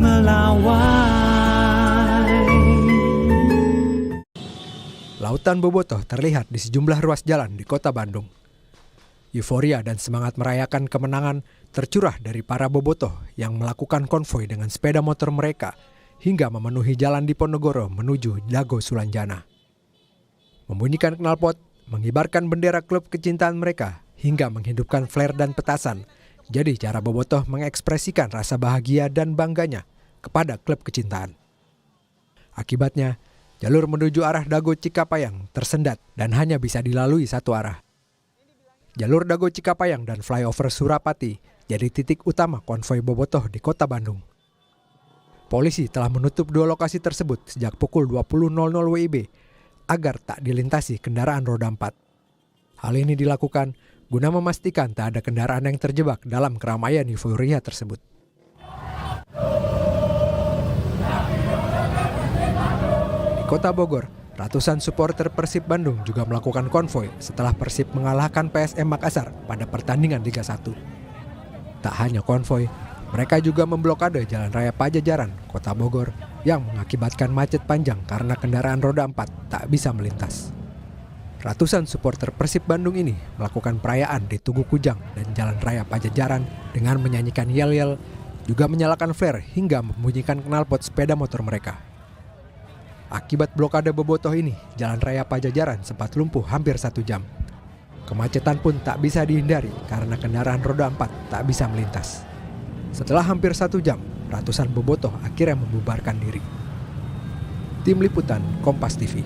melawai. Lautan bobotoh terlihat di sejumlah ruas jalan di kota Bandung. Euforia dan semangat merayakan kemenangan tercurah dari para bobotoh yang melakukan konvoi dengan sepeda motor mereka hingga memenuhi jalan Diponegoro menuju Dago Sulanjana. Membunyikan knalpot, mengibarkan bendera klub kecintaan mereka hingga menghidupkan flare dan petasan. Jadi cara bobotoh mengekspresikan rasa bahagia dan bangganya kepada klub kecintaan. Akibatnya, jalur menuju arah Dago Cikapayang tersendat dan hanya bisa dilalui satu arah. Jalur Dago Cikapayang dan flyover Surapati jadi titik utama konvoi bobotoh di kota Bandung. Polisi telah menutup dua lokasi tersebut sejak pukul 20.00 WIB agar tak dilintasi kendaraan roda 4. Hal ini dilakukan guna memastikan tak ada kendaraan yang terjebak dalam keramaian euforia tersebut. Di kota Bogor, ratusan supporter Persib Bandung juga melakukan konvoi setelah Persib mengalahkan PSM Makassar pada pertandingan Liga 1. Tak hanya konvoi, mereka juga memblokade Jalan Raya Pajajaran, Kota Bogor yang mengakibatkan macet panjang karena kendaraan roda 4 tak bisa melintas. Ratusan supporter Persib Bandung ini melakukan perayaan di Tugu Kujang dan Jalan Raya Pajajaran dengan menyanyikan yel-yel, juga menyalakan flare hingga membunyikan knalpot sepeda motor mereka. Akibat blokade bobotoh ini, Jalan Raya Pajajaran sempat lumpuh hampir 1 jam. Kemacetan pun tak bisa dihindari karena kendaraan roda 4 tak bisa melintas. Setelah hampir 1 jam, ratusan bobotoh akhirnya membubarkan diri. Tim Liputan Kompas TV.